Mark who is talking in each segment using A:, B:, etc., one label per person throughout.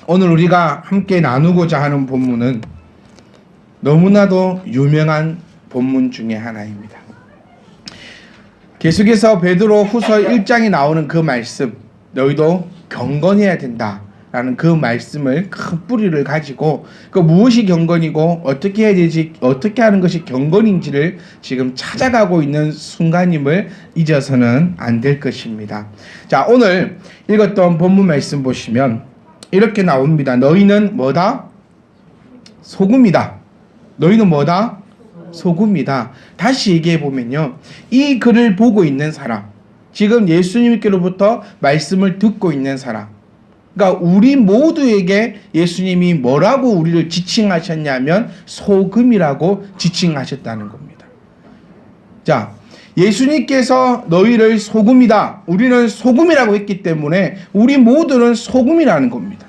A: 오늘 우리가 함께 나누고자 하는 본문은 너무나도 유명한 본문 중에 하나입니다. 계속해서 베드로 후서 1장에 나오는 그 말씀, 너희도 경건해야 된다라는 그 말씀을 큰 뿌리를 가지고 그 무엇이 경건이고 어떻게 해야 되지, 어떻게 하는 것이 경건인지를 지금 찾아가고 있는 순간임을 잊어서는 안 될 것입니다. 자, 오늘 읽었던 본문 말씀 보시면 이렇게 나옵니다. 너희는 뭐다? 소금이다. 너희는 뭐다? 소금이다. 다시 얘기해 보면요, 이 글을 보고 있는 사람, 지금 예수님께로부터 말씀을 듣고 있는 사람, 그러니까 우리 모두에게 예수님이 뭐라고 우리를 지칭하셨냐면 소금이라고 지칭하셨다는 겁니다. 자, 예수님께서 너희를 소금이다, 우리는 소금이라고 했기 때문에 우리 모두는 소금이라는 겁니다.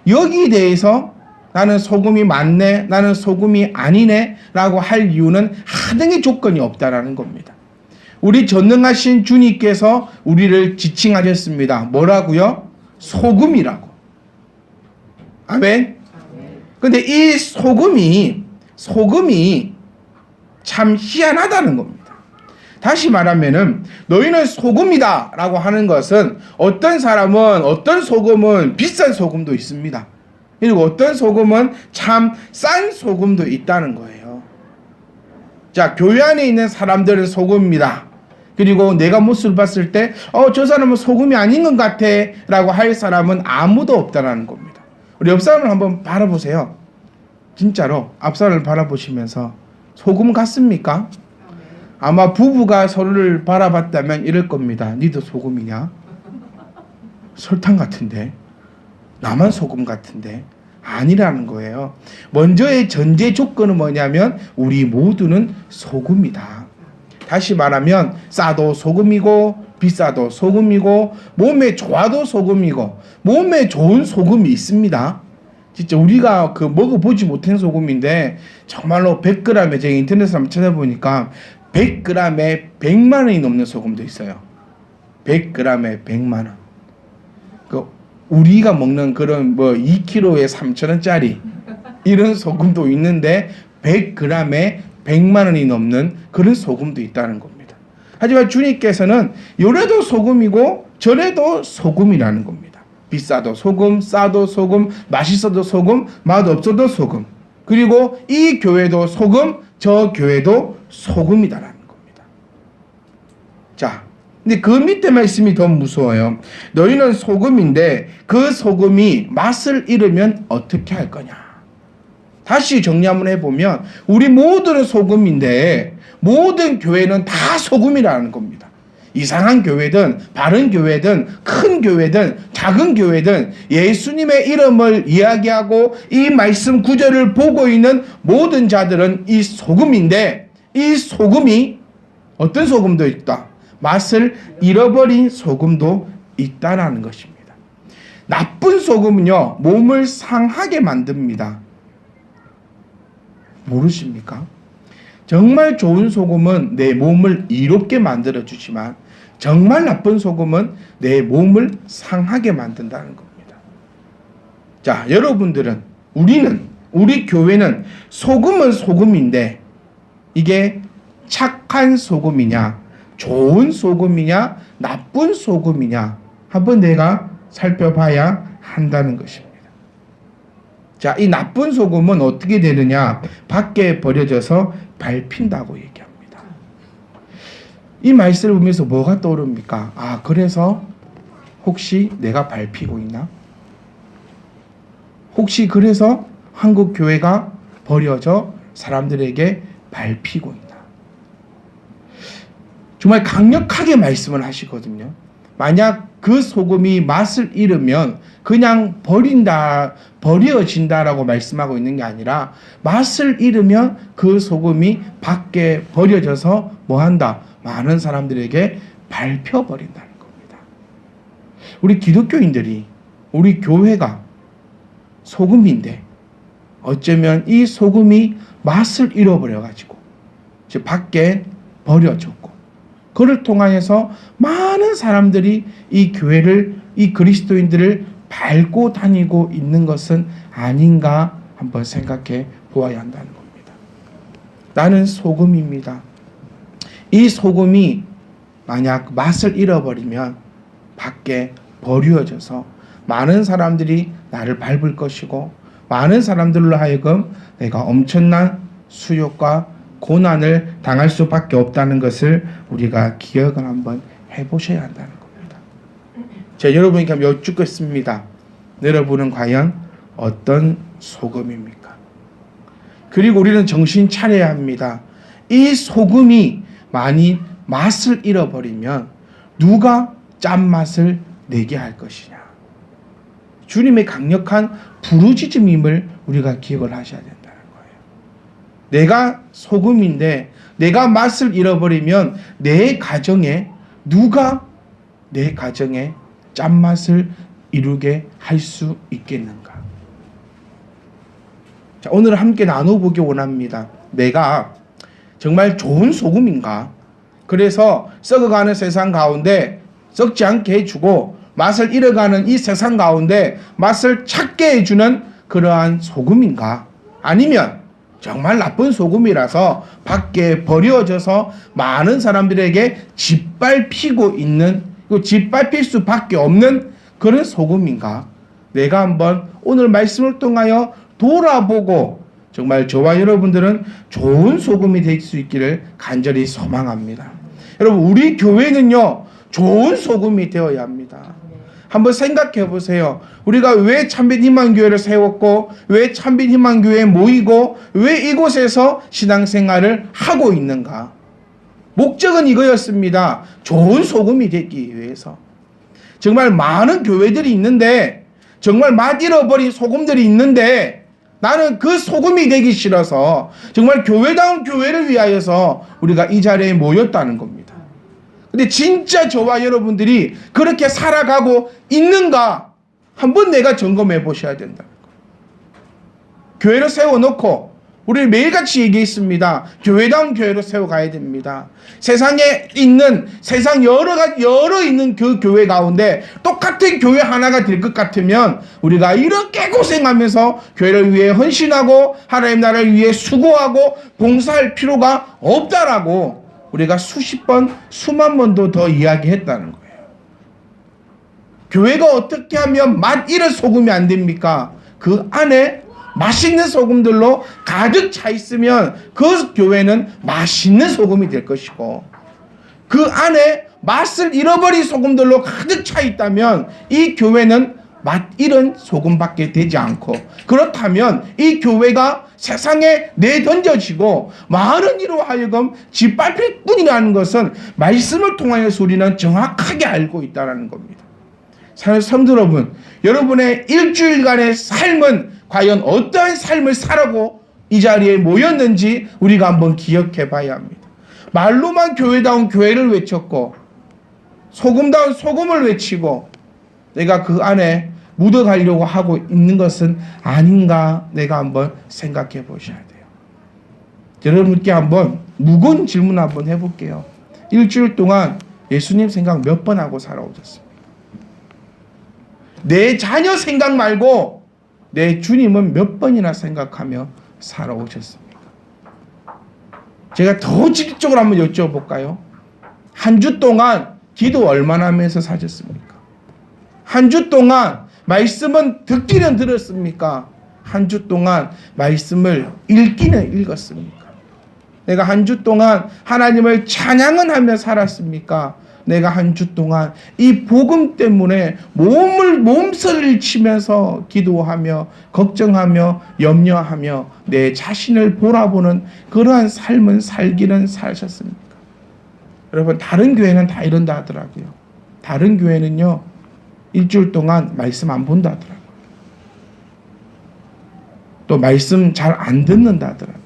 A: 여기에 대해서 나는 소금이 맞네, 나는 소금이 아니네 라고 할 이유는 하등의 조건이 없다라는 겁니다. 우리 전능하신 주님께서 우리를 지칭하셨습니다. 뭐라고요? 소금이라고. 아멘. 근데 이 소금이 참 희한하다는 겁니다. 다시 말하면은 너희는 소금이다 라고 하는 것은 어떤 사람은, 어떤 소금은 비싼 소금도 있습니다. 그리고 어떤 소금은 참 싼 소금도 있다는 거예요. 자, 교회 안에 있는 사람들은 소금입니다. 그리고 내가 모습을 봤을 때 저 사람은 소금이 아닌 것 같아 라고 할 사람은 아무도 없다는 겁니다. 우리 옆 사람을 한번 바라보세요. 진짜로 앞 사람을 바라보시면서 소금 같습니까? 아마 부부가 서로를 바라봤다면 이럴 겁니다. 니도 소금이냐? 설탕 같은데? 나만 소금 같은데? 아니라는 거예요. 먼저의 전제 조건은 뭐냐면 우리 모두는 소금이다. 다시 말하면 싸도 소금이고 비싸도 소금이고 몸에 좋아도 소금이고 몸에 좋은 소금이 있습니다. 진짜 우리가 그 먹어보지 못한 소금인데 정말로 100g에 제가 인터넷에서 한번 찾아보니까 100g에 100만 원이 넘는 소금도 있어요. 100g에 100만 원. 그 우리가 먹는 그런 뭐 2kg에 3,000원짜리 이런 소금도 있는데 100g에 100만 원이 넘는 그런 소금도 있다는 겁니다. 하지만 주님께서는 요래도 소금이고 저래도 소금이라는 겁니다. 비싸도 소금, 싸도 소금, 맛있어도 소금, 맛없어도 소금. 그리고 이 교회도 소금, 저 교회도 소금이다라는 겁니다. 자, 근데 그 밑에 말씀이 더 무서워요. 너희는 소금인데 그 소금이 맛을 잃으면 어떻게 할 거냐. 다시 정리 한번 해보면 우리 모두는 소금인데 모든 교회는 다 소금이라는 겁니다. 이상한 교회든 바른 교회든 큰 교회든 작은 교회든 예수님의 이름을 이야기하고 이 말씀 구절을 보고 있는 모든 자들은 이 소금인데 이 소금이 어떤 소금도 있다. 맛을 잃어버린 소금도 있다라는 것입니다. 나쁜 소금은요, 몸을 상하게 만듭니다. 모르십니까? 정말 좋은 소금은 내 몸을 이롭게 만들어주지만 정말 나쁜 소금은 내 몸을 상하게 만든다는 겁니다. 자, 여러분들은, 우리 교회는 소금은 소금인데 이게 착한 소금이냐, 좋은 소금이냐, 나쁜 소금이냐 한번 내가 살펴봐야 한다는 것입니다. 자, 이 나쁜 소금은 어떻게 되느냐? 밖에 버려져서 밟힌다고 얘기합니다. 이 말씀을 보면서 뭐가 떠오릅니까? 아, 그래서 혹시 내가 밟히고 있나? 혹시 그래서 한국 교회가 버려져 사람들에게 밟히고 있나? 정말 강력하게 말씀을 하시거든요. 만약 그 소금이 맛을 잃으면 그냥 버려진다라고 말씀하고 있는 게 아니라 맛을 잃으면 그 소금이 밖에 버려져서 뭐한다? 많은 사람들에게 밟혀버린다는 겁니다. 우리 기독교인들이, 우리 교회가 소금인데 어쩌면 이 소금이 맛을 잃어버려가지고 즉 밖에 버려졌고 그를 통하여서 많은 사람들이 이 교회를, 이 그리스도인들을 밟고 다니고 있는 것은 아닌가 한번 생각해 보아야 한다는 겁니다. 나는 소금입니다. 이 소금이 만약 맛을 잃어버리면 밖에 버려져서 많은 사람들이 나를 밟을 것이고 많은 사람들로 하여금 내가 엄청난 수욕과 고난을 당할 수밖에 없다는 것을 우리가 기억을 한번 해보셔야 한다는 겁니다. 자, 여러분에게 한번 여쭙겠습니다. 여러분은 과연 어떤 소금입니까? 그리고 우리는 정신 차려야 합니다. 이 소금이 많이 맛을 잃어버리면 누가 짠맛을 내게 할 것이냐. 주님의 강력한 부르짖음임을 우리가 기억을 하셔야 된다는 거예요. 내가 소금인데 내가 맛을 잃어버리면 내 가정에 누가 내 가정에 짠맛을 이루게 할 수 있겠는가? 자, 오늘 함께 나눠보기 원합니다. 내가 정말 좋은 소금인가? 그래서 썩어가는 세상 가운데 썩지 않게 해주고 맛을 잃어가는 이 세상 가운데 맛을 찾게 해주는 그러한 소금인가? 아니면 정말 나쁜 소금이라서 밖에 버려져서 많은 사람들에게 짓밟히고 있는, 짓밟힐 수밖에 없는 그런 소금인가? 내가 한번 오늘 말씀을 통하여 돌아보고 정말 저와 여러분들은 좋은 소금이 될 수 있기를 간절히 소망합니다. 여러분, 우리 교회는요, 좋은 소금이 되어야 합니다. 한번 생각해 보세요. 우리가 왜 참빛희망교회를 세웠고 왜 참빛희망교회에 모이고 왜 이곳에서 신앙생활을 하고 있는가? 목적은 이거였습니다. 좋은 소금이 되기 위해서. 정말 많은 교회들이 있는데 정말 맛 잃어버린 소금들이 있는데 나는 그 소금이 되기 싫어서 정말 교회다운 교회를 위하여서 우리가 이 자리에 모였다는 겁니다. 근데 진짜 저와 여러분들이 그렇게 살아가고 있는가 한번 내가 점검해 보셔야 된다는 거예요. 교회를 세워놓고 우리 매일같이 얘기했습니다. 교회다운 교회로 세워가야 됩니다. 세상에 있는 세상 여러 있는 그 교회 가운데 똑같은 교회 하나가 될 것 같으면 우리가 이렇게 고생하면서 교회를 위해 헌신하고 하나님 나라를 위해 수고하고 봉사할 필요가 없다라고 우리가 수십 번, 수만 번도 더 이야기했다는 거예요. 교회가 어떻게 하면 맛 잃은 소금이 안 됩니까? 그 안에 맛있는 소금들로 가득 차 있으면 그 교회는 맛있는 소금이 될 것이고, 그 안에 맛을 잃어버린 소금들로 가득 차 있다면 이 교회는 맛 잃은 소금밖에 되지 않고, 그렇다면 이 교회가 세상에 내던져지고 많은 이로 하여금 짓밟힐 뿐이라는 것은 말씀을 통하여서 우리는 정확하게 알고 있다는 겁니다. 성도 여러분, 여러분의 일주일간의 삶은 과연 어떠한 삶을 살아고 이 자리에 모였는지 우리가 한번 기억해 봐야 합니다. 말로만 교회다운 교회를 외쳤고 소금다운 소금을 외치고 내가 그 안에 묻어가려고 하고 있는 것은 아닌가 내가 한번 생각해 보셔야 돼요. 여러분께 한번 무거운 질문 한번 해볼게요. 일주일 동안 예수님 생각 몇 번 하고 살아오셨습니까? 내 자녀 생각 말고 내 주님은 몇 번이나 생각하며 살아오셨습니까? 제가 더 직접적으로 한번 여쭤볼까요? 한 주 동안 기도 얼마나 하면서 사셨습니까? 한 주 동안 말씀은 듣기는 들었습니까? 한 주 동안 말씀을 읽기는 읽었습니까? 내가 한 주 동안 하나님을 찬양은 하며 살았습니까? 내가 한 주 동안 이 복음 때문에 몸서리를 치면서 기도하며 걱정하며 염려하며 내 자신을 돌아보는 그러한 삶은 살기는 사셨습니까? 여러분, 다른 교회는 다 이런다 하더라고요. 다른 교회는요, 일주일 동안 말씀 안 본다 하더라고요. 또 말씀 잘 안 듣는다 하더라고요.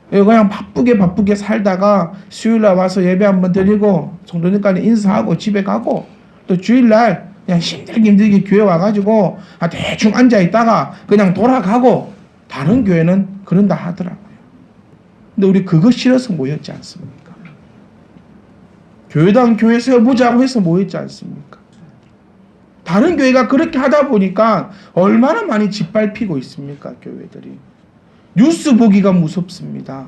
A: 그냥 바쁘게 살다가 수요일날 와서 예배 한번 드리고 성도님까지 인사하고 집에 가고 또 주일날 그냥 힘들게 교회 와가지고 대충 앉아있다가 그냥 돌아가고, 다른 교회는 그런다 하더라고요. 근데 우리 그거 싫어서 모였지 않습니까? 교회다운 교회 세워보자고 해서 모였지 않습니까? 다른 교회가 그렇게 하다 보니까 얼마나 많이 짓밟히고 있습니까, 교회들이. 뉴스 보기가 무섭습니다.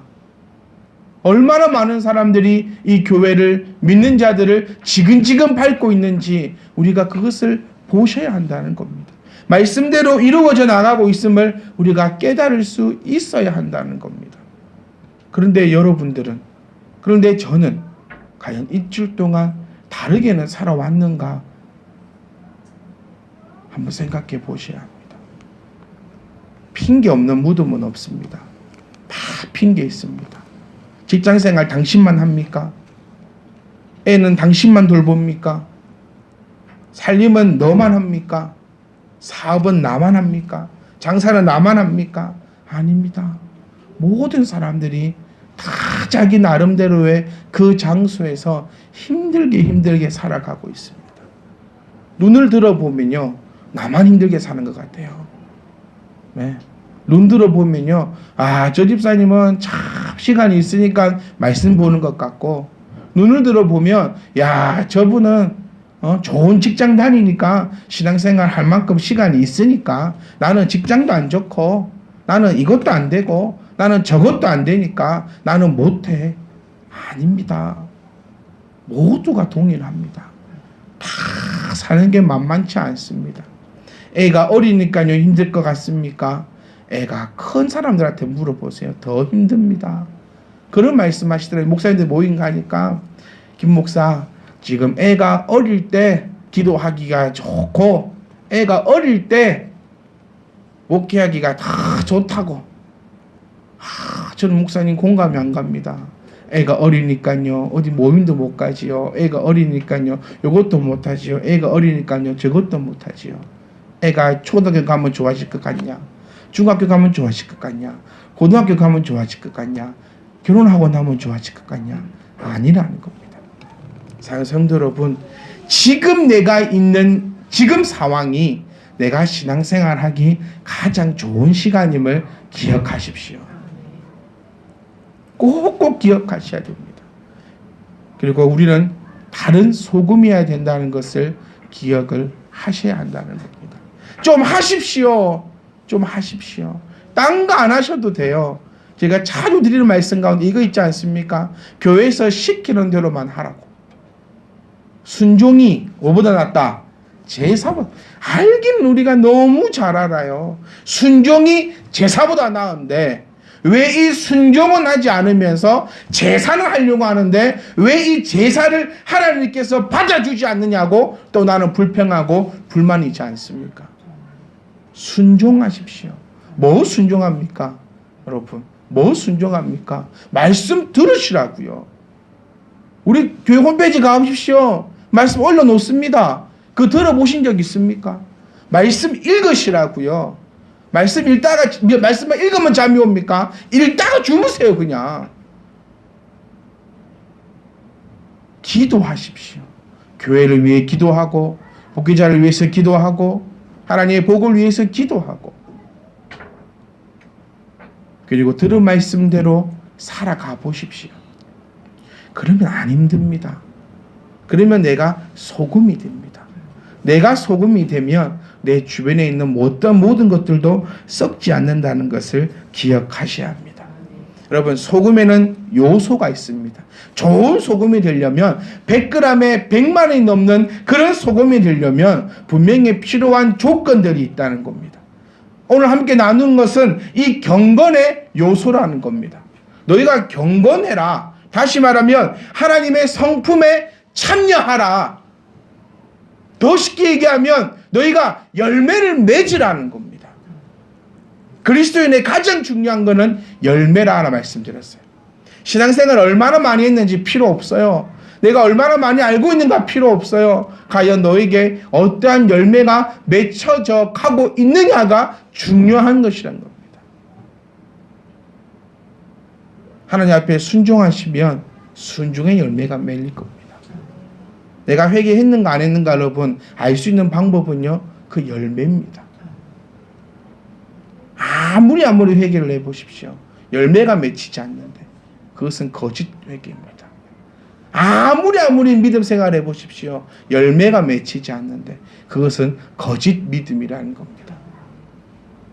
A: 얼마나 많은 사람들이 이 교회를, 믿는 자들을 지근지근 밟고 있는지 우리가 그것을 보셔야 한다는 겁니다. 말씀대로 이루어져 나가고 있음을 우리가 깨달을 수 있어야 한다는 겁니다. 그런데 여러분들은, 그런데 저는 과연 일주일 동안 다르게는 살아왔는가 한번 생각해 보셔야 합니다. 핑계 없는 무덤은 없습니다. 다 핑계 있습니다. 직장생활 당신만 합니까? 애는 당신만 돌봅니까? 살림은 너만 합니까? 사업은 나만 합니까? 장사는 나만 합니까? 아닙니다. 모든 사람들이 다 자기 나름대로의 그 장소에서 힘들게 살아가고 있습니다. 눈을 들어보면요, 나만 힘들게 사는 것 같아요. 네. 눈 들어보면요, 저 집사님은 참 시간이 있으니까 말씀 보는 것 같고, 눈을 들어보면 저분은 좋은 직장 다니니까 신앙생활 할 만큼 시간이 있으니까, 나는 직장도 안 좋고 나는 이것도 안 되고 나는 저것도 안 되니까 나는 못해. 아닙니다. 모두가 동일합니다. 다 사는 게 만만치 않습니다. 애가 어리니까요 힘들 것 같습니까? 애가 큰 사람들한테 물어보세요. 더 힘듭니다. 그런 말씀하시더라고요. 목사님들 모임 가니까, 김 목사, 지금 애가 어릴 때 기도하기가 좋고 애가 어릴 때 목회하기가 다 좋다고. 저는 목사님 공감이 안 갑니다. 애가 어리니까요 어디 모임도 못 가지요. 애가 어리니까요 요것도 못 하지요. 애가 어리니까요 저것도 못 하지요. 애가 초등학교 가면 좋아질 것 같냐? 중학교 가면 좋아질 것 같냐? 고등학교 가면 좋아질 것 같냐? 결혼하고 나면 좋아질 것 같냐? 아니라는 겁니다. 사랑하는 성도 여러분, 지금 내가 있는 지금 상황이 내가 신앙생활하기 가장 좋은 시간임을 기억하십시오. 꼭꼭 기억하셔야 됩니다. 그리고 우리는 다른 소금이어야 된다는 것을 기억을 하셔야 한다는 겁니다. 좀 하십시오. 좀 하십시오. 딴 거 안 하셔도 돼요. 제가 자주 드리는 말씀 가운데 이거 있지 않습니까? 교회에서 시키는 대로만 하라고. 순종이 뭐보다 낫다? 제사보다. 알기는 우리가 너무 잘 알아요. 순종이 제사보다 나은데 왜 이 순종은 하지 않으면서 제사는 하려고 하는데 왜 이 제사를 하나님께서 받아주지 않느냐고 또 나는 불평하고 불만이지 않습니까? 순종하십시오. 뭐 순종합니까? 여러분, 뭐 순종합니까? 말씀 들으시라고요. 우리 교회 홈페이지 가보십시오. 말씀 올려놓습니다. 그거 들어보신 적 있습니까? 말씀 읽으시라고요. 말씀만 읽으면 잠이 옵니까? 읽다가 주무세요, 그냥. 기도하십시오. 교회를 위해 기도하고, 복귀자를 위해서 기도하고, 하나님의 복을 위해서 기도하고, 그리고 들은 말씀대로 살아가 보십시오. 그러면 안 힘듭니다. 그러면 내가 소금이 됩니다. 내가 소금이 되면 내 주변에 있는 어떤 모든 것들도 썩지 않는다는 것을 기억하셔야 합니다. 여러분, 소금에는 요소가 있습니다. 좋은 소금이 되려면 100g에 100만 원이 넘는 그런 소금이 되려면 분명히 필요한 조건들이 있다는 겁니다. 오늘 함께 나누는 것은 이 경건의 요소라는 겁니다. 너희가 경건해라. 다시 말하면 하나님의 성품에 참여하라. 더 쉽게 얘기하면 너희가 열매를 맺으라는 겁니다. 그리스도인의 가장 중요한 것은 열매라 하나 말씀드렸어요. 신앙생활 얼마나 많이 했는지 필요 없어요. 내가 얼마나 많이 알고 있는가 필요 없어요. 과연 너에게 어떠한 열매가 맺혀져 가고 있느냐가 중요한 것이라는 겁니다. 하나님 앞에 순종하시면 순종의 열매가 맺릴 겁니다. 내가 회개했는가 안 했는가 여러분 알 수 있는 방법은요, 그 열매입니다. 아무리 회개를 해보십시오. 열매가 맺히지 않는데 그것은 거짓 회개입니다. 아무리 믿음 생활 해보십시오. 열매가 맺히지 않는데 그것은 거짓 믿음이라는 겁니다.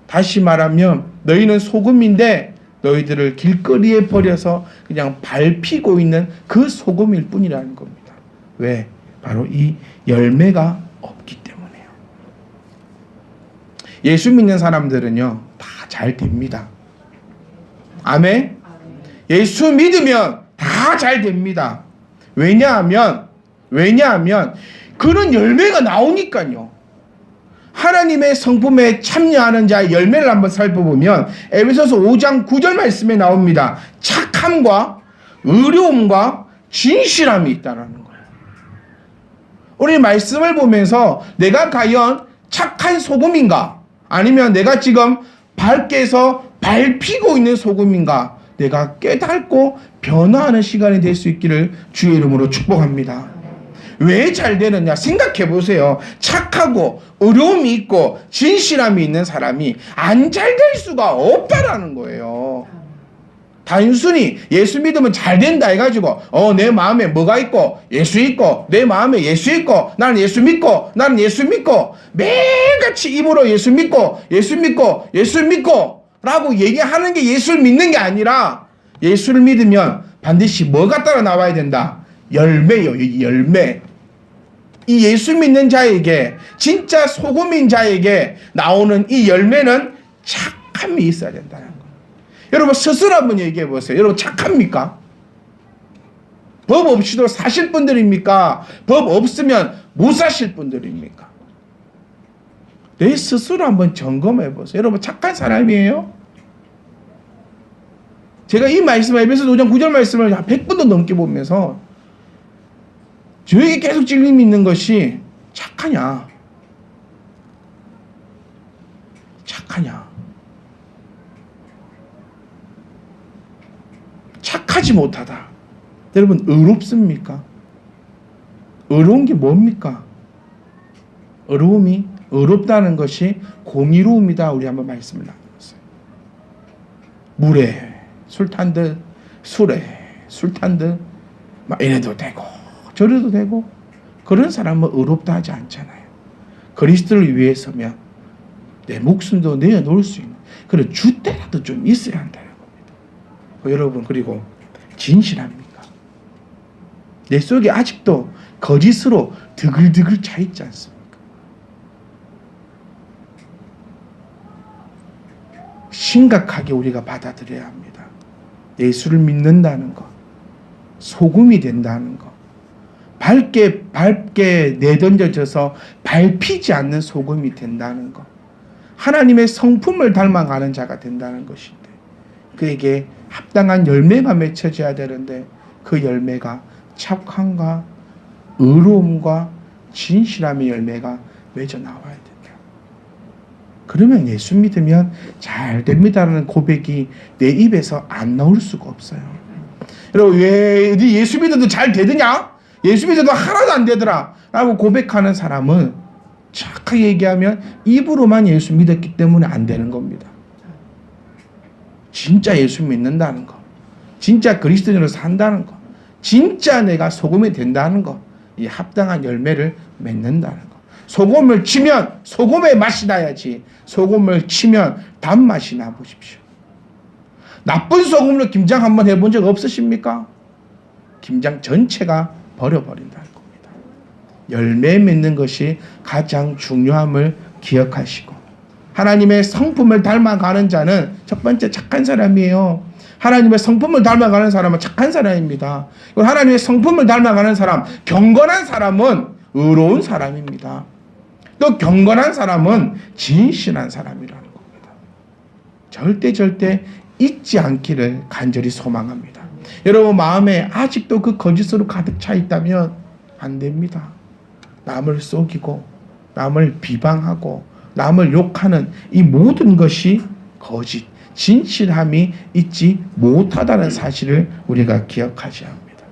A: 다시 말하면 너희는 소금인데 너희들을 길거리에 버려서 그냥 밟히고 있는 그 소금일 뿐이라는 겁니다. 왜? 바로 이 열매가 없기 때문에요. 예수 믿는 사람들은요, 다 잘 됩니다. 아멘? 예수 믿으면 다 잘 됩니다. 왜냐하면 그런 열매가 나오니까요. 하나님의 성품에 참여하는 자의 열매를 한번 살펴보면 에베소서 5장 9절 말씀에 나옵니다. 착함과 의로움과 진실함이 있다는 거예요. 우리 말씀을 보면서 내가 과연 착한 소금인가? 아니면 내가 지금 밖에서 밟히고 있는 소금인가? 내가 깨닫고 변화하는 시간이 될 수 있기를 주의 이름으로 축복합니다. 왜 잘 되느냐 생각해 보세요. 착하고 어려움이 있고 진실함이 있는 사람이 안 잘 될 수가 없다라는 거예요. 단순히 예수 믿으면 잘 된다 해가지고 내 마음에 뭐가 있고 예수 있고 내 마음에 예수 있고 나는 예수 믿고 매일같이 입으로 예수 믿고 라고 얘기하는 게 예수를 믿는 게 아니라 예수를 믿으면 반드시 뭐가 따라 나와야 된다? 열매요. 이 열매. 이 예수 믿는 자에게 진짜 소금인 자에게 나오는 이 열매는 착함이 있어야 된다는 거예요. 여러분 스스로 한번 얘기해 보세요. 여러분 착합니까? 법 없이도 사실 분들입니까? 법 없으면 못 사실 분들입니까? 내 스스로 한번 점검해 보세요. 여러분 착한 사람이에요? 제가 이 말씀 에베소서 5장 9절 말씀을 100번도 넘게 보면서 저에게 계속 찔림이 있는 것이 착하냐? 착하지 못하다. 여러분 의롭습니까? 의로운 게 뭡니까? 의롭다는 것이 공의로움이다. 우리 한번 말씀을 나누었어요. 물에 술 탄 듯 술에 술 탄 듯 막 이래도 되고 저래도 되고 그런 사람은 의롭다 하지 않잖아요. 그리스도를 위해서면 내 목숨도 내어놓을 수 있는 그런 줏대라도 좀 있어야 한다는 겁니다. 여러분 그리고 진실합니까? 내 속에 아직도 거짓으로 드글드글 차 있지 않습니까? 심각하게 우리가 받아들여야 합니다. 예수를 믿는다는 것, 소금이 된다는 것, 밝게 내던져져서 밟히지 않는 소금이 된다는 것, 하나님의 성품을 닮아가는 자가 된다는 것인데 그에게 합당한 열매가 맺혀져야 되는데 그 열매가 착함과 의로움과 진실함의 열매가 맺어 나와야 된다. 그러면 예수 믿으면 잘 됩니다라는 고백이 내 입에서 안 나올 수가 없어요. 여러분 왜 예수 믿어도 잘 되느냐? 예수 믿어도 하나도 안 되더라 라고 고백하는 사람은 착하게 얘기하면 입으로만 예수 믿었기 때문에 안 되는 겁니다. 진짜 예수 믿는다는 거, 진짜 그리스도인으로 산다는 거, 진짜 내가 소금이 된다는 거, 이 합당한 열매를 맺는다는 거. 소금을 치면 소금의 맛이 나야지 소금을 치면 단맛이 나 보십시오. 나쁜 소금으로 김장 한번 해본 적 없으십니까? 김장 전체가 버려버린다는 겁니다. 열매 맺는 것이 가장 중요함을 기억하시고 하나님의 성품을 닮아가는 자는 첫 번째 착한 사람이에요. 하나님의 성품을 닮아가는 사람은 착한 사람입니다. 하나님의 성품을 닮아가는 사람, 경건한 사람은 의로운 사람입니다. 또 경건한 사람은 진실한 사람이라는 겁니다. 절대 잊지 않기를 간절히 소망합니다. 여러분 마음에 아직도 그 거짓으로 가득 차 있다면 안 됩니다. 남을 속이고 남을 비방하고 남을 욕하는 이 모든 것이 거짓, 진실함이 있지 못하다는 사실을 우리가 기억하셔야 합니다.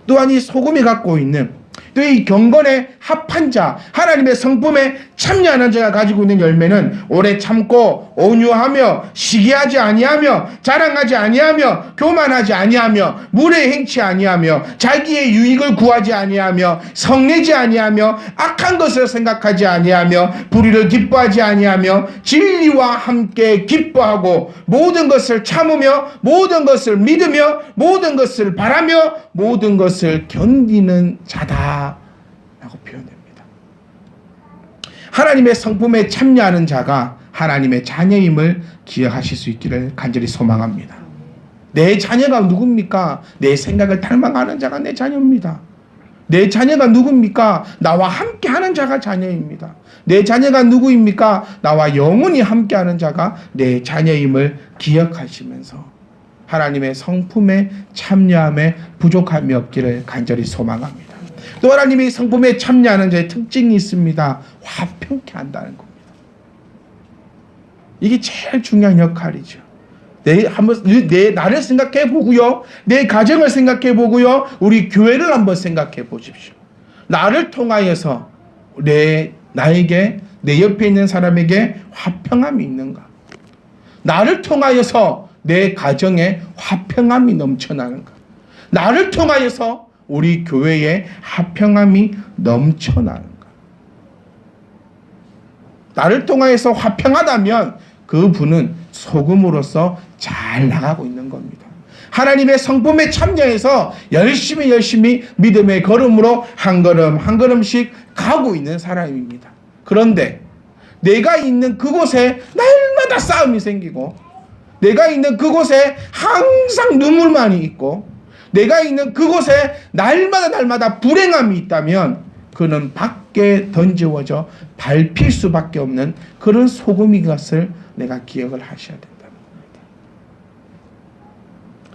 A: 또한 이 소금이 갖고 있는 또 이 경건에 합한 자, 하나님의 성품에 참여하는 자가 가지고 있는 열매는 오래 참고 온유하며 시기하지 아니하며 자랑하지 아니하며 교만하지 아니하며 물에 행치 아니하며 자기의 유익을 구하지 아니하며 성내지 아니하며 악한 것을 생각하지 아니하며 불의를 기뻐하지 아니하며 진리와 함께 기뻐하고 모든 것을 참으며 모든 것을 믿으며 모든 것을 바라며 모든 것을 견디는 자다 라고 표현됩니다. 하나님의 성품에 참여하는 자가 하나님의 자녀임을 기억하실 수 있기를 간절히 소망합니다. 내 자녀가 누굽니까? 내 생각을 닮아가는 자가 내 자녀입니다. 내 자녀가 누굽니까? 나와 함께하는 자가 자녀입니다. 내 자녀가 누구입니까? 나와 영원히 함께하는 자가 내 자녀임을 기억하시면서 하나님의 성품에 참여함에 부족함이 없기를 간절히 소망합니다. 또 하나님이 성품에 참여하는 자의 특징이 있습니다. 화평케 한다는 겁니다. 이게 제일 중요한 역할이죠. 나를 생각해 보고요. 내 가정을 생각해 보고요. 우리 교회를 한번 생각해 보십시오. 나를 통하여서 나에게 내 옆에 있는 사람에게 화평함이 있는가? 나를 통하여서 내 가정에 화평함이 넘쳐나는가? 나를 통하여서 우리 교회에 화평함이 넘쳐나는가? 나를 통하여서 화평하다면 그분은 소금으로서 잘 나가고 있는 겁니다. 하나님의 성품에 참여해서 열심히 믿음의 걸음으로 한 걸음 한 걸음씩 가고 있는 사람입니다. 그런데 내가 있는 그곳에 날마다 싸움이 생기고 내가 있는 그곳에 항상 눈물만이 있고 내가 있는 그곳에 날마다 불행함이 있다면 그는 밖에 던져져 밟힐 수밖에 없는 그런 소금인 것을 내가 기억을 하셔야 된다는 겁니다.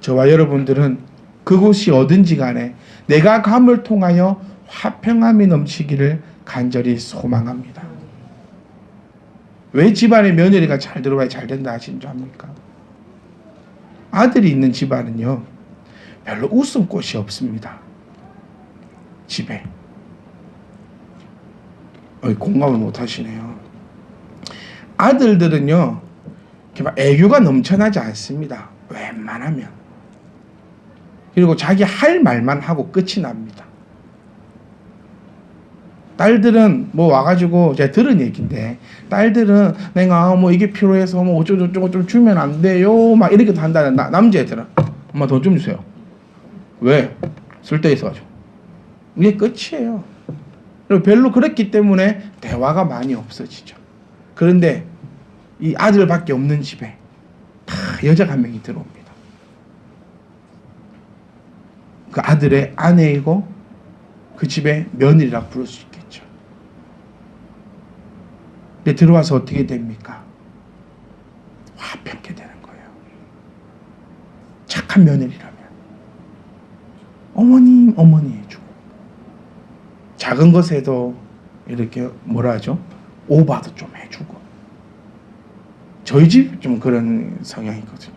A: 저와 여러분들은 그곳이 어딘지 간에 내가 감을 통하여 화평함이 넘치기를 간절히 소망합니다. 왜 집안에 며느리가 잘 들어와야 잘 된다 하시는 줄 압니까? 아들이 있는 집안은요 별로 웃음꽃이 없습니다. 집에. 공감을 못 하시네요. 아들들은요 이렇게 막 애교가 넘쳐나지 않습니다. 웬만하면. 그리고 자기 할 말만 하고 끝이 납니다. 딸들은 뭐 와가지고 제가 들은 얘기인데 딸들은 내가 뭐 이게 필요해서 뭐 어쩌고저쩌고 좀 주면 안 돼요 막 이렇게 한다는 남자애들은 엄마 돈 좀 주세요. 왜? 쓸데 있어가지고. 이게 끝이에요. 그리고 별로 그랬기 때문에 대화가 많이 없어지죠. 그런데 이 아들밖에 없는 집에 다 여자가 한 명이 들어옵니다. 그 아들의 아내이고 그 집의 며느리라고 부를 수 있겠죠. 근데 들어와서 어떻게 됩니까? 화평케 되는 거예요. 착한 며느리라면 어머니 해주고 작은 것에도 이렇게 뭐라 하죠? 오바도 좀 해주고. 저희 집 좀 그런 성향이거든요.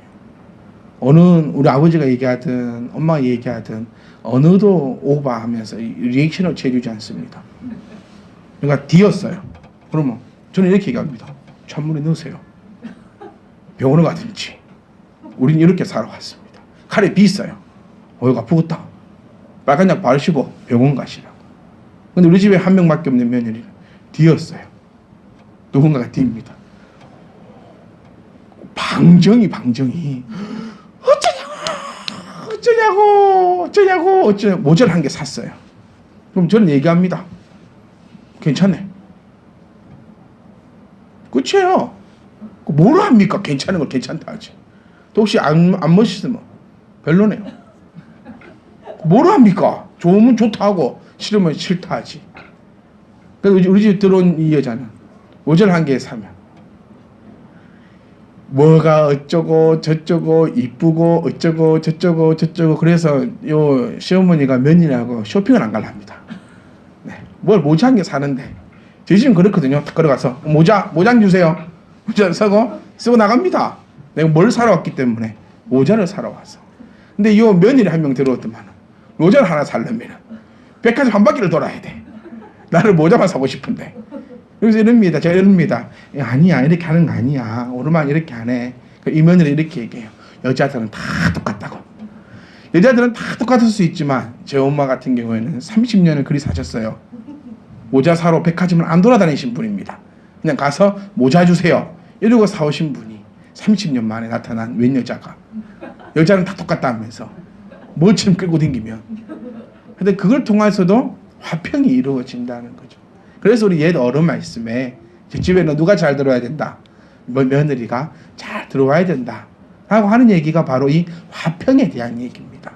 A: 어느 우리 아버지가 얘기하든 엄마가 얘기하든 어느도 오바하면서 리액션을 취해주지 않습니다. 그러니까 뒤였어요. 그러면 저는 이렇게 얘기합니다. 찬물에 넣으세요. 병원에 가든지. 우린 이렇게 살아왔습니다. 칼에 비있어요. 어이가 아프겠다. 빨간 약 바르시고 병원 가시라고. 근데 우리 집에 한 명밖에 없는 며느리는 뒤였어요. 누군가가 뒤입니다. 방정이 어쩌냐고 모자를 한 개 샀어요. 그럼 저는 얘기합니다. 괜찮네. 끝이에요. 뭘 합니까? 괜찮은 걸 괜찮다 하지. 또 혹시 안 멋있으면 별로네요. 뭘 합니까? 좋으면 좋다 하고 싫으면 싫다 하지. 그래서 우리 집 들어온 이 여자는 모자를 한 개 사면 뭐가 어쩌고 저쩌고 이쁘고 어쩌고 저쩌고 그래서 요 시어머니가 며느리하고 쇼핑을 안 갈랍니다. 네. 뭘 모자 한 개 사는데 저희 집은 그렇거든요. 걸어가서 모자 주세요. 모자 사고 쓰고 나갑니다. 내가 뭘 사러 왔기 때문에 모자를 사러 와서. 근데 요 며느리 한 명 들어왔더만 모자를 하나 살려면 백화점 한 바퀴를 돌아야 돼. 나를 모자만 사고 싶은데 그래서 이럽니다. 제가 이럽니다. 아니야, 이렇게 하는 거 아니야. 오르막 이렇게 안 해. 이 며느리 이렇게 얘기해요. 여자들은 다 똑같다고. 여자들은 다 똑같을 수 있지만 제 엄마 같은 경우에는 30년을 그리 사셨어요. 모자 사러 백화점을 안 돌아다니신 분입니다. 그냥 가서 모자 주세요 이러고 사오신 분이 30년 만에 나타난 웬 여자가 여자는 다 똑같다 하면서 뭐처럼 끌고 다니면 근데 그걸 통해서도 화평이 이루어진다는 거죠. 그래서 우리 옛 어른 말씀에 제 집에는 누가 잘 들어야 된다, 며느리가 잘 들어와야 된다 라고 하는 얘기가 바로 이 화평에 대한 얘기입니다.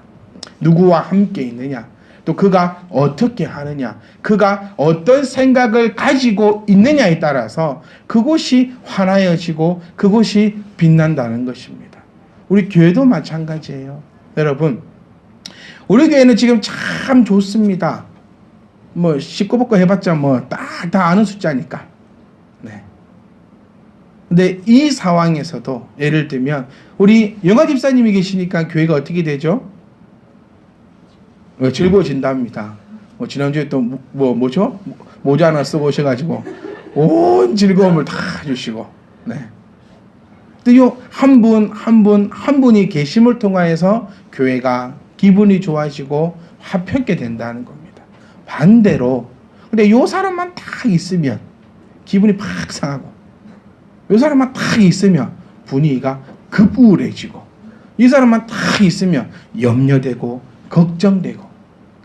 A: 누구와 함께 있느냐, 또 그가 어떻게 하느냐, 그가 어떤 생각을 가지고 있느냐에 따라서 그곳이 환하여지고 그곳이 빛난다는 것입니다. 우리 교회도 마찬가지예요. 여러분, 우리 교회는 지금 참 좋습니다. 뭐 씻고 벗고 해봤자 뭐 다 아는 숫자니까. 네. 근데 이 상황에서도 예를 들면 우리 영화 집사님이 계시니까 교회가 어떻게 되죠? 즐거워진답니다. 지난주에 또 뭐죠? 모자 하나 쓰고 오셔가지고 온 즐거움을 다 주시고. 네. 근데 요 한 분이 계심을 통하여서 교회가 기분이 좋아지고 화평게 된다는 겁니다. 반대로 근데 요 사람만 딱 있으면 기분이 팍 상하고, 요 사람만 딱 있으면 분위기가 급 우울해지고, 이 사람만 딱 있으면 염려되고 걱정되고,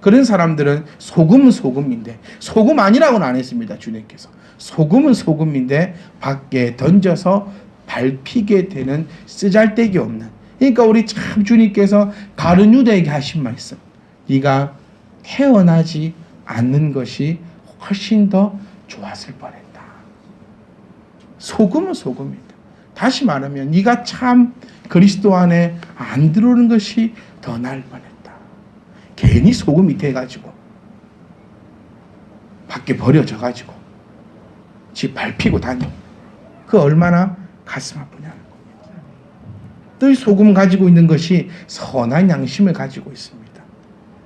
A: 그런 사람들은 소금은 소금인데, 소금 아니라고는 안 했습니다. 주님께서 소금은 소금인데 밖에 던져서 밟히게 되는 쓰잘데기 없는, 그러니까 우리 참 주님께서 가룟 유다에게 하신 말씀, 네가 태어나지 않는 것이 훨씬 더 좋았을 뻔했다. 소금은 소금이다. 다시 말하면 네가 참 그리스도 안에 안 들어오는 것이 더 나을 뻔했다. 괜히 소금이 돼가지고 밖에 버려져 가지고 집 밟히고 다니고, 그 얼마나 가슴 아프냐는 겁니다. 또 이 소금 가지고 있는 것이 선한 양심을 가지고 있습니다.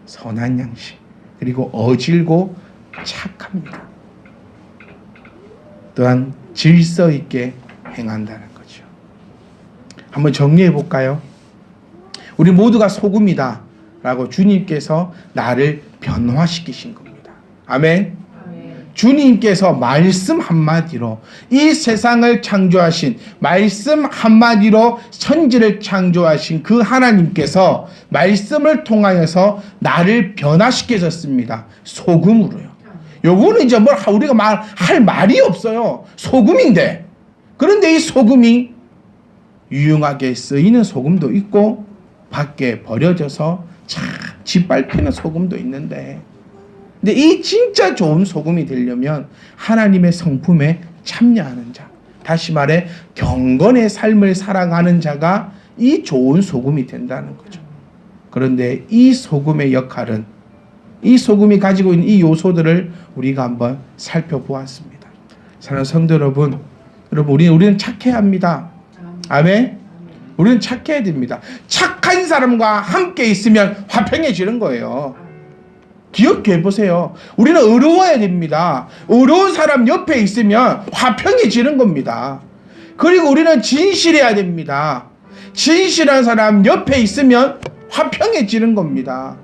A: 선한 양심, 그리고 어질고 착합니다. 또한 질서 있게 행한다는 거죠. 한번 정리해 볼까요? 우리 모두가 소금이다 라고 주님께서 나를 변화시키신 겁니다. 아멘. 주님께서 말씀 한마디로 이 세상을 창조하신, 말씀 한마디로 천지를 창조하신 그 하나님께서 말씀을 통하여서 나를 변화시켜줬습니다. 소금으로요. 요거는 이제 뭘 우리가 할 말이 없어요. 소금인데. 그런데 이 소금이 유용하게 쓰이는 소금도 있고 밖에 버려져서 참 짓밟히는 소금도 있는데, 근데 이 진짜 좋은 소금이 되려면 하나님의 성품에 참여하는 자, 다시 말해 경건의 삶을 살아가는 자가 이 좋은 소금이 된다는 거죠. 그런데 이 소금의 역할은, 이 소금이 가지고 있는 이 요소들을 우리가 한번 살펴보았습니다. 사랑하는 성도 여러분, 우리는 착해야 합니다. 아멘. 우리는 착해야 됩니다. 착한 사람과 함께 있으면 화평해지는 거예요. 기억해 보세요. 우리는 의로워야 됩니다. 의로운 사람 옆에 있으면 화평해지는 겁니다. 그리고 우리는 진실해야 됩니다. 진실한 사람 옆에 있으면 화평해지는 겁니다.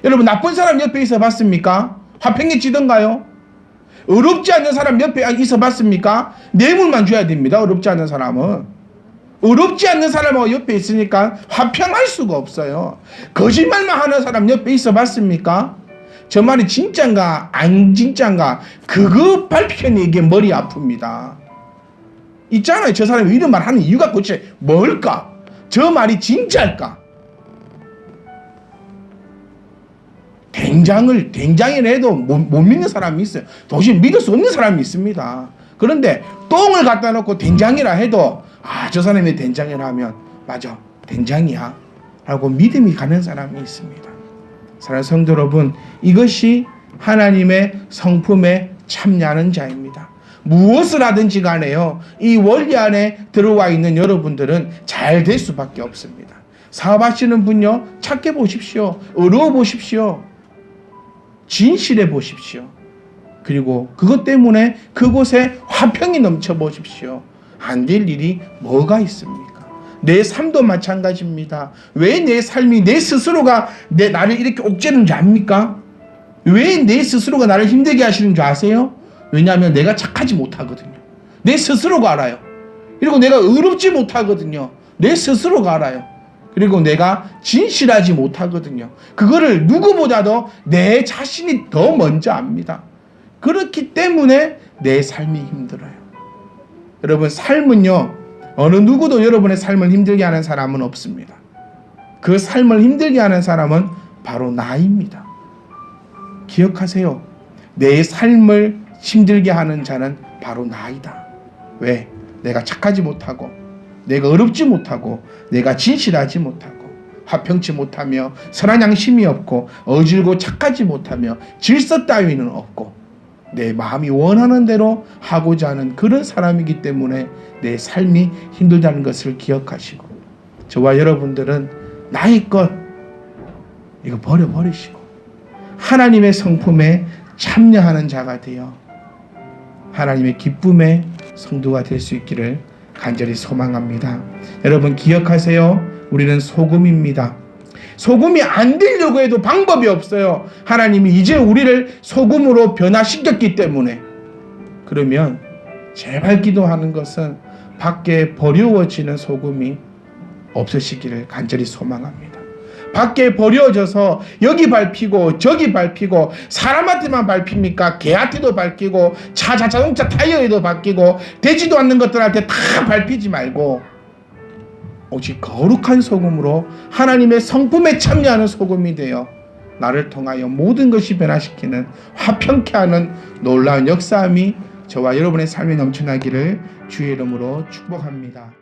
A: 여러분, 나쁜 사람 옆에 있어 봤습니까? 화평해지던가요? 의롭지 않는 사람 옆에 있어 봤습니까? 뇌물만 줘야 됩니다. 의롭지 않는 사람은. 의롭지 않는 사람하고 옆에 있으니까 화평할 수가 없어요. 거짓말만 하는 사람 옆에 있어 봤습니까? 저 말이 진짠가 안 진짠가 그거 밝히는 게 머리 아픕니다. 있잖아요. 저 사람이 이런 말 하는 이유가 도대체 뭘까? 저 말이 진짜일까? 된장을 해도 못 믿는 사람이 있어요. 도저히 믿을 수 없는 사람이 있습니다. 그런데 똥을 갖다 놓고 된장이라 해도 저 사람이 된장이라 하면 맞아, 된장이야 라고 믿음이 가는 사람이 있습니다. 사랑하는 성도 여러분, 이것이 하나님의 성품에 참여하는 자입니다. 무엇을 하든지 간에요, 이 원리 안에 들어와 있는 여러분들은 잘 될 수밖에 없습니다. 사업하시는 분요, 착해 보십시오. 의로워 보십시오. 진실해 보십시오. 그리고 그것 때문에 그곳에 화평이 넘쳐 보십시오. 안 될 일이 뭐가 있습니까? 내 삶도 마찬가지입니다. 왜 내 삶이 내 스스로가 나를 이렇게 옥죄는 줄 압니까? 왜 내 스스로가 나를 힘들게 하시는 줄 아세요? 왜냐하면 내가 착하지 못하거든요. 내 스스로가 알아요. 그리고 내가 의롭지 못하거든요. 내 스스로가 알아요. 그리고 내가 진실하지 못하거든요. 그거를 누구보다도 내 자신이 더 먼저 압니다. 그렇기 때문에 내 삶이 힘들어요. 여러분, 삶은요, 어느 누구도 여러분의 삶을 힘들게 하는 사람은 없습니다. 그 삶을 힘들게 하는 사람은 바로 나입니다. 기억하세요. 내 삶을 힘들게 하는 자는 바로 나이다. 왜? 내가 착하지 못하고, 내가 의롭지 못하고, 내가 진실하지 못하고, 화평치 못하며, 선한 양심이 없고, 어질고 착하지 못하며, 질서 따위는 없고, 내 마음이 원하는 대로 하고자 하는 그런 사람이기 때문에 내 삶이 힘들다는 것을 기억하시고, 저와 여러분들은 나의 것 이거 버려버리시고 하나님의 성품에 참여하는 자가 되어 하나님의 기쁨의 성도가 될 수 있기를 간절히 소망합니다. 여러분, 기억하세요. 우리는 소금입니다. 소금이 안 되려고 해도 방법이 없어요. 하나님이 이제 우리를 소금으로 변화시켰기 때문에. 그러면 제발 기도하는 것은 밖에 버려워지는 소금이 없으시기를 간절히 소망합니다. 밖에 버려져서 여기 밟히고 저기 밟히고, 사람한테만 밟힙니까? 개한테도 밟히고, 자동차 타이어에도 밟히고, 되지도 않는 것들한테 다 밟히지 말고 오직 거룩한 소금으로 하나님의 성품에 참여하는 소금이 되어 나를 통하여 모든 것이 변화시키는, 화평케 하는 놀라운 역사함이 저와 여러분의 삶에 넘쳐나기를 주의 이름으로 축복합니다.